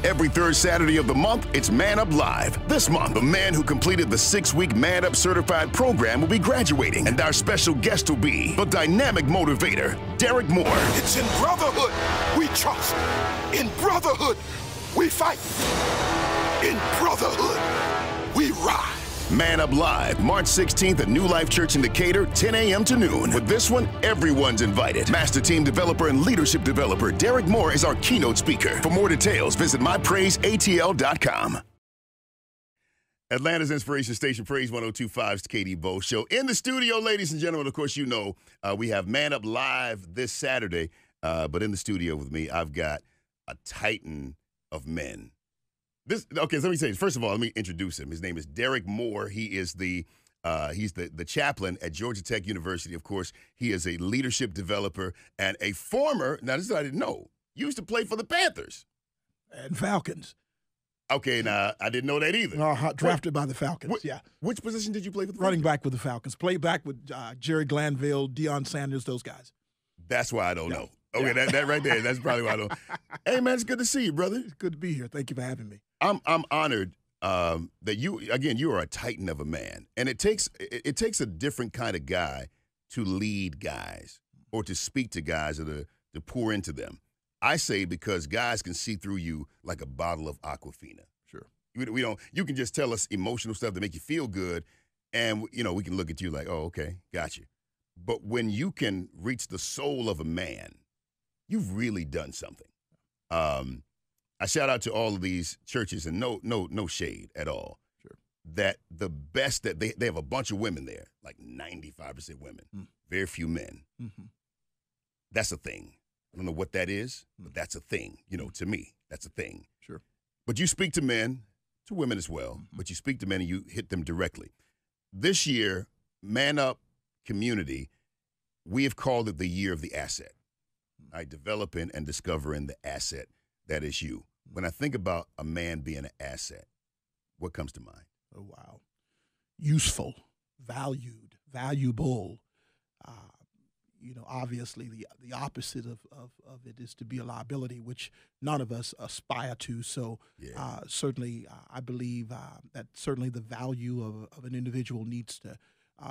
Every third Saturday of the month, it's Man Up Live. This month, the man who completed the 6-week Man Up Certified program will be graduating, and our special guest will be the dynamic motivator, Derrick Moore. It's in brotherhood we trust. In brotherhood we fight. In brotherhood we rise. Man Up Live, March 16th at New Life Church in Decatur, 10 a.m. to noon. With this one, everyone's invited. Master Team Developer and Leadership Developer Derrick Moore is our keynote speaker. For more details, visit mypraiseatl.com. Atlanta's Inspiration Station, Praise 102.5's Katie Bo Show. In the studio, ladies and gentlemen, of course, you know, we have Man Up Live this Saturday. But in the studio with me, I've got a titan of men. Okay, so let me say this. First of all, let me introduce him. His name is Derrick Moore. He is he's the chaplain at Georgia Tech University. Of course, he is a leadership developer and a former, now this is what I didn't know, used to play for the Panthers. And Falcons. Okay, now I didn't know that either. Drafted by the Falcons, yeah. Which position did you play for the Running back with the Falcons. Played back with Jerry Glanville, Deion Sanders, those guys. That's why I don't know. Okay, that right there, that's probably why I don't. Hey, man, it's good to see you, brother. It's good to be here. Thank you for having me. I'm honored that you are a titan of a man, and it takes a different kind of guy to lead guys or to speak to guys or to pour into them. I say because guys can see through you like a bottle of Aquafina. Sure. We don't. You can just tell us emotional stuff to make you feel good, and we can look at you like, oh, okay, got you. But when you can reach the soul of a man, you've really done something. I shout out to all of these churches, and no shade at all. Sure. That the best that they have a bunch of women there, like 95% women, very few men. Mm-hmm. That's a thing. I don't know what that is, but that's a thing. To me, that's a thing. Sure. But you speak to men, to women as well, but you speak to men and you hit them directly. This year, Man Up Community, we have called it the year of the asset. Developing and discovering the asset that is you. When I think about a man being an asset, what comes to mind? Oh, wow. Useful, valued, valuable. Obviously the opposite of it is to be a liability, which none of us aspire to. So certainly I believe that certainly the value of an individual needs to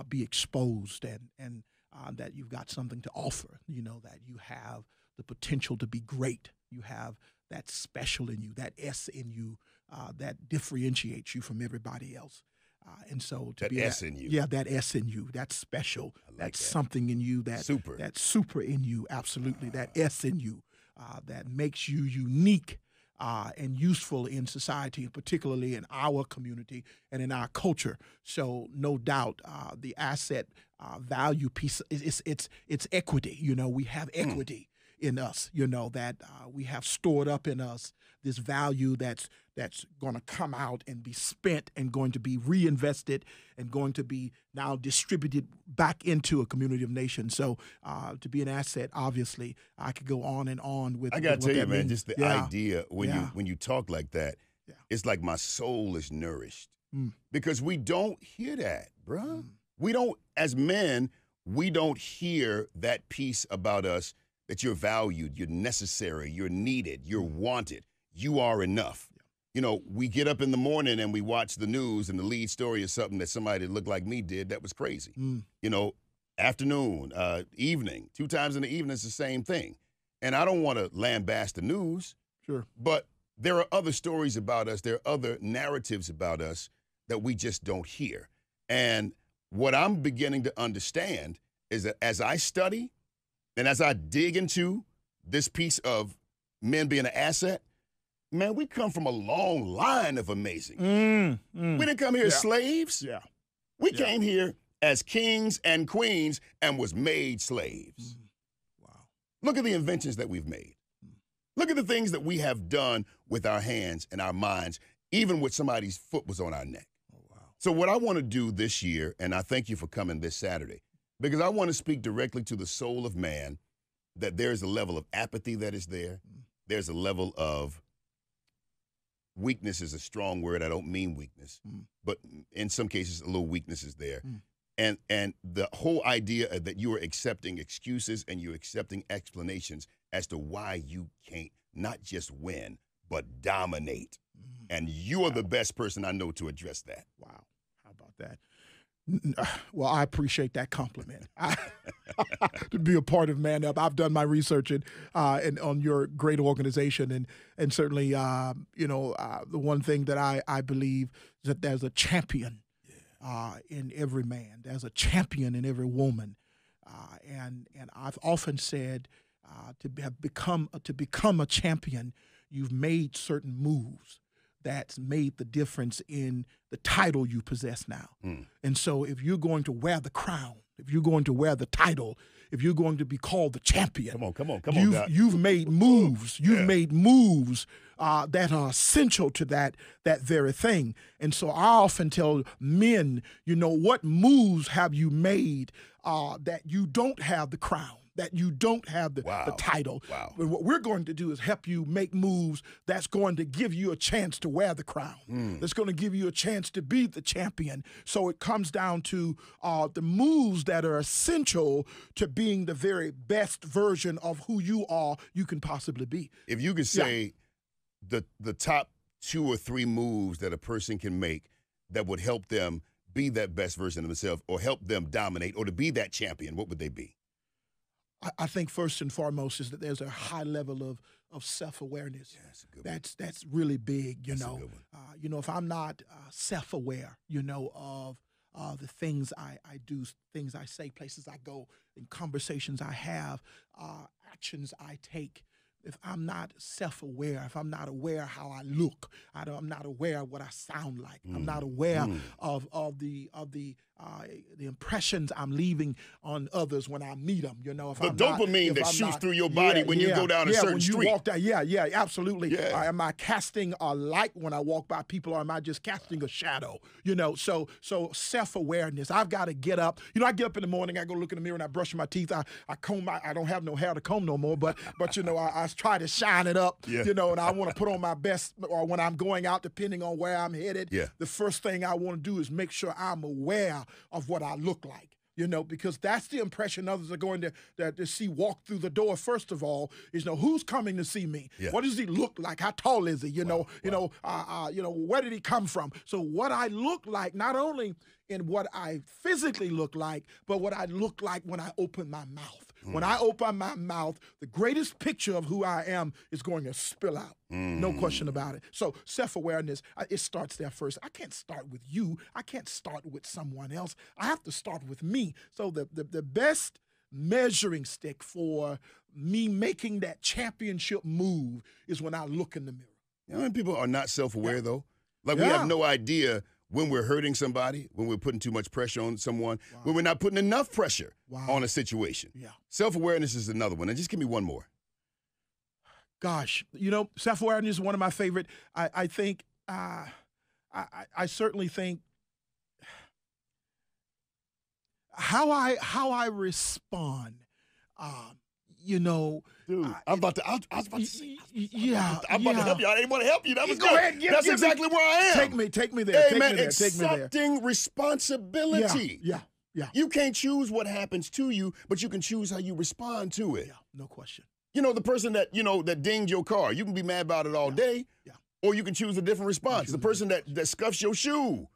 be exposed and that you've got something to offer, that you have the potential to be great. You have that special in you, that S in you, that differentiates you from everybody else. And so to that be S in you. Yeah, that S in you, that's special. That's that. Something in you that's super in you, absolutely. That S in you that makes you unique and useful in society, and particularly in our community and in our culture. So no doubt the asset value piece, it's equity. We have equity in us, that we have stored up in us this value that's going to come out and be spent and going to be reinvested and going to be now distributed back into a community of nations. So to be an asset, obviously, I could go on and on with. I got to tell you, man, means. just the idea when you talk like that, it's like my soul is nourished because we don't hear that, bruh. We don't, as men, we don't hear that piece about us. That you're valued, you're necessary, you're needed, you're wanted, you are enough. We get up in the morning and we watch the news and the lead story is something that somebody that looked like me did that was crazy. Afternoon, evening, 2 times in the evening, it's the same thing. And I don't want to lambaste the news, sure, but there are other stories about us, there are other narratives about us that we just don't hear. And what I'm beginning to understand is that as I study, and as I dig into this piece of men being an asset, man, we come from a long line of amazing. We didn't come here as slaves. Yeah. We came here as kings and queens and was made slaves. Wow. Look at the inventions that we've made. Look at the things that we have done with our hands and our minds, even with somebody's foot was on our neck. Oh, wow. So what I want to do this year, and I thank you for coming this Saturday, because I want to speak directly to the soul of man, that there is a level of apathy that is there. There's a level of weakness is a strong word. I don't mean weakness, but in some cases, a little weakness is there. And the whole idea that you are accepting excuses and you're accepting explanations as to why you can't not just win, but dominate. And you are the best person I know to address that. Wow. How about that? Well, I appreciate that compliment. To be a part of Man Up, I've done my research and on your great organization, and certainly, the one thing that I believe is that there's a champion in every man. There's a champion in every woman, and I've often said to become a champion, you've made certain moves that's made the difference in the title you possess now. And so if you're going to wear the crown, if you're going to wear the title, if you're going to be called the champion, come on, Doc. You've made moves. You've made moves that are essential to that very thing. And so I often tell men, what moves have you made that you don't have the crown, that you don't have the title. Wow. But what we're going to do is help you make moves that's going to give you a chance to wear the crown, that's going to give you a chance to be the champion. So it comes down to the moves that are essential to being the very best version of who you can possibly be. If you could say the top 2 or 3 moves that a person can make that would help them be that best version of themselves or help them dominate or to be that champion, what would they be? I think first and foremost is that there's a high level of self-awareness. Yeah, that's really big, That's a good one. If I'm not self-aware, of the things I do, things I say, places I go, and conversations I have, actions I take. If I'm not self-aware, if I'm not aware how I look, I'm not aware of what I sound like. I'm not aware of the impressions I'm leaving on others when I meet them. If the I'm dopamine that shoots through your body when you go down a certain street. When you walk down, absolutely. Yeah. Am I casting a light when I walk by people, or am I just casting a shadow? So self-awareness. I've got to get up. I get up in the morning, I go look in the mirror and I brush my teeth. I comb I don't have no hair to comb no more, but I try to shine it up. And I want to put on my best, or when I'm going out, depending on where I'm headed. The first thing I want to do is make sure I'm aware of what I look like, because that's the impression others are going to see walk through the door. First of all, is who's coming to see me? What does he look like? How tall is he? Where did he come from? So what I look like, not only in what I physically look like, but what I look like when I open my mouth. When I open my mouth, the greatest picture of who I am is going to spill out. No question about it. So self-awareness, it starts there first. I can't start with you. I can't start with someone else. I have to start with me. So the best measuring stick for me making that championship move is when I look in the mirror. How many people are not self-aware, though? Like, we have no idea when we're hurting somebody, when we're putting too much pressure on someone, when we're not putting enough pressure on a situation. Self-awareness is another one. And just give me one more. Gosh, self-awareness is one of my favorite. I think, I certainly think how I respond, Dude, I was about to say. I'm about to help you. I didn't want to help you. That was Go good. ahead, That's exactly where I am. Take me there. Hey, man, accepting responsibility. Yeah. You can't choose what happens to you, but you can choose how you respond to it. Yeah, no question. The person that, that dinged your car, you can be mad about it all day, or you can choose a different response. The person that scuffs your shoe,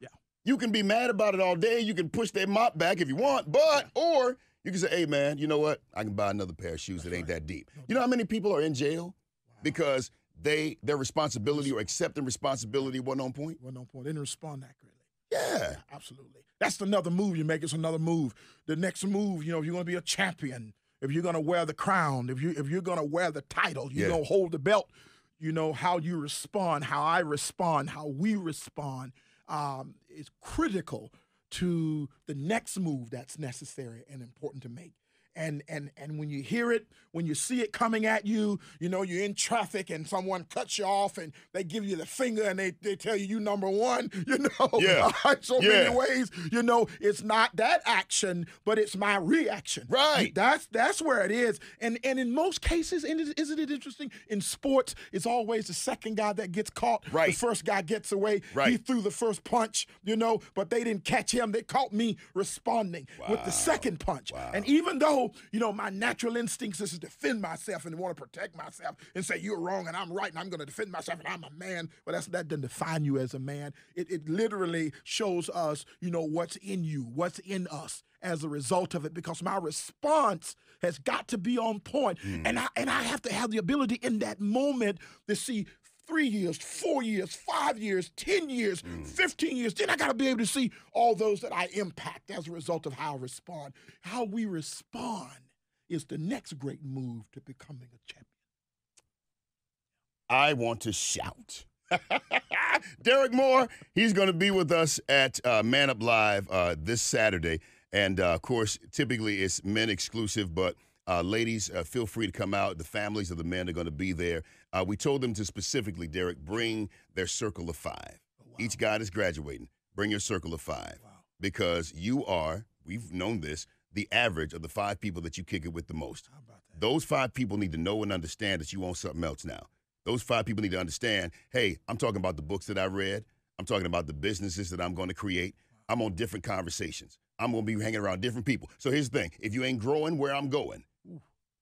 you can be mad about it all day. You can push their mop back if you want, or you can say, hey, man, you know what? I can buy another pair of shoes that ain't that deep. You know how many people are in jail because their responsibility or accepting responsibility wasn't on point? Wasn't on point. They didn't respond accurately. Yeah, absolutely. That's another move you make. It's another move. The next move, if you're going to be a champion, if you're going to wear the crown, if you're going to wear the title, you're going to hold the belt, how you respond, how I respond, how we respond is critical to the next move that's necessary and important to make. And when you hear it, when you see it coming at you, you're in traffic and someone cuts you off and they give you the finger and they tell you number one, so many ways, it's not that action, but it's my reaction. Right. That's where it is. And in most cases, and isn't it interesting, in sports, it's always the second guy that gets caught. Right. The first guy gets away. Right. He threw the first punch, but they didn't catch him. They caught me responding with the second punch. Wow. And even though know, my natural instincts is to defend myself and want to protect myself and say you're wrong and I'm right and I'm going to defend myself and I'm a man. But that doesn't define you as a man. It literally shows us, what's in you, what's in us as a result of it, because my response has got to be on point. And I have to have the ability in that moment to see 3 years, 4 years, 5 years, 10 years, 15 years. Then I got to be able to see all those that I impact as a result of how I respond. How we respond is the next great move to becoming a champion. I want to shout. Derrick Moore, he's going to be with us at Man Up Live this Saturday. And, of course, typically it's men exclusive, but ladies, feel free to come out. The families of the men are going to be there. We told them to specifically, Derrick, bring their circle of 5. Oh, wow. Each guy that's graduating, bring your circle of 5. Wow. Because you are, we've known this, the average of the 5 people that you kick it with the most. How about that? Those 5 people need to know and understand that you want something else now. Those 5 people need to understand, hey, I'm talking about the books that I read. I'm talking about the businesses that I'm going to create. Wow. I'm on different conversations. I'm going to be hanging around different people. So here's the thing. If you ain't growing where I'm going,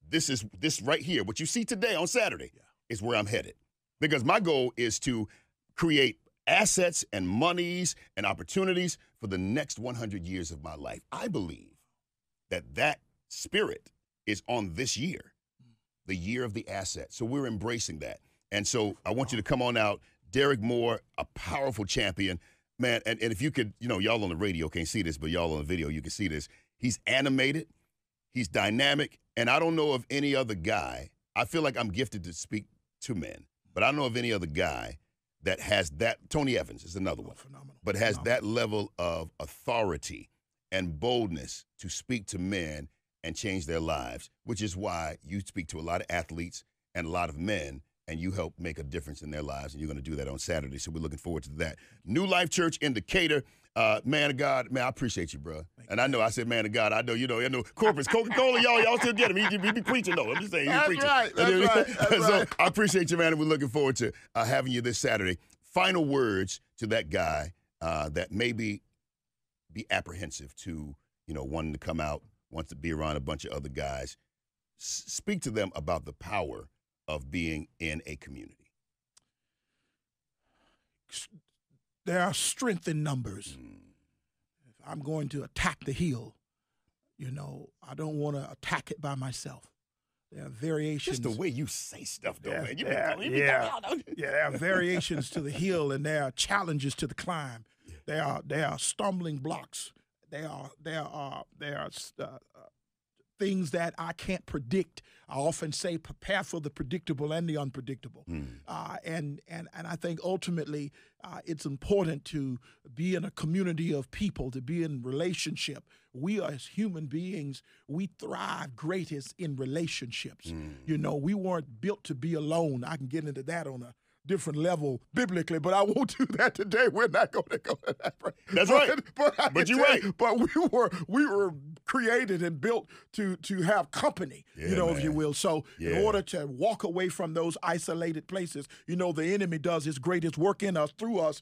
this right here, what you see today on Saturday, is where I'm headed. Because my goal is to create assets and monies and opportunities for the next 100 years of my life. I believe that spirit is on this year, the year of the asset. So we're embracing that. And so I want you to come on out. Derrick Moore, a powerful champion. Man, and if you could, y'all on the radio can't see this, but y'all on the video, you can see this. He's animated. He's dynamic. And I don't know of any other guy. I feel like I'm gifted to speak to men, but I don't know of any other guy that has that. Tony Evans is another one, but has that level of authority and boldness to speak to men and change their lives, which is why you speak to a lot of athletes and a lot of men, and you help make a difference in their lives, and you're going to do that on Saturday, so we're looking forward to that. New Life Church in Decatur. Man of God, man, I appreciate you, bro. And I know I said man of God. I know corporates, Coca-Cola, y'all still get him. He be preaching, though. I'm just saying, he's preaching. That's right. So I appreciate you, man, and we're looking forward to having you this Saturday. Final words to that guy that maybe be apprehensive to, wanting to come out, wants to be around a bunch of other guys. Speak to them about the power of being in a community. There are strength in numbers. If I'm going to attack the hill, I don't want to attack it by myself. There are variations. Just the way you say stuff, though, man. There are variations to the hill, and there are challenges to the climb. There are stumbling blocks. There are things that I can't predict. I often say prepare for the predictable and the unpredictable. And I think ultimately it's important to be in a community of people, to be in relationship. We as human beings, we thrive greatest in relationships. We weren't built to be alone. I can get into that on a different level biblically, but I won't do that today. We're not going to go to that. That's right. But you're right. But we were created and built to have company, if you will. So in order to walk away from those isolated places, the enemy does his greatest work in us, through us,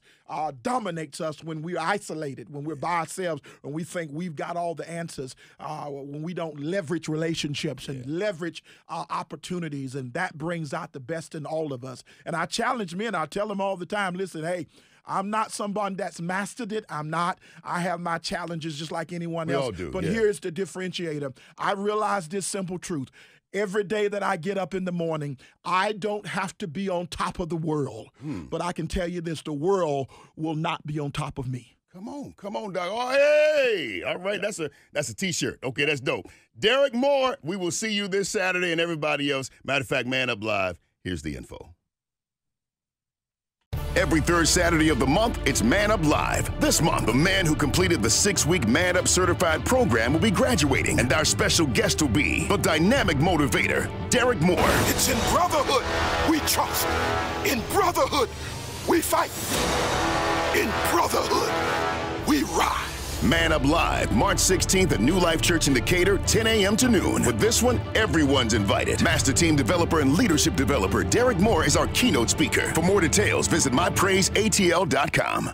dominates us when we're isolated, when we're by ourselves, when we think we've got all the answers, when we don't leverage relationships and leverage opportunities, and that brings out the best in all of us. And I challenge men, I tell them all the time, listen, hey, I'm not someone that's mastered it. I'm not. I have my challenges just like anyone else. We all do, but here's the differentiator. I realize this simple truth. Every day that I get up in the morning, I don't have to be on top of the world. But I can tell you this, the world will not be on top of me. Come on, dog. Oh, hey. All right, that's a T-shirt. Okay, that's dope. Derrick Moore, we will see you this Saturday, and everybody else. Matter of fact, Man Up Live, here's the info. Every third Saturday of the month, it's Man Up Live. This month, the man who completed the 6-week Man Up Certified program will be graduating, and our special guest will be the dynamic motivator, Derrick Moore. It's in brotherhood we trust. In brotherhood we fight. In brotherhood we rise. Man Up Live, March 16th at New Life Church in Decatur, 10 a.m. to noon. With this one, everyone's invited. Master Team Developer and Leadership Developer Derrick Moore is our keynote speaker. For more details, visit mypraiseatl.com.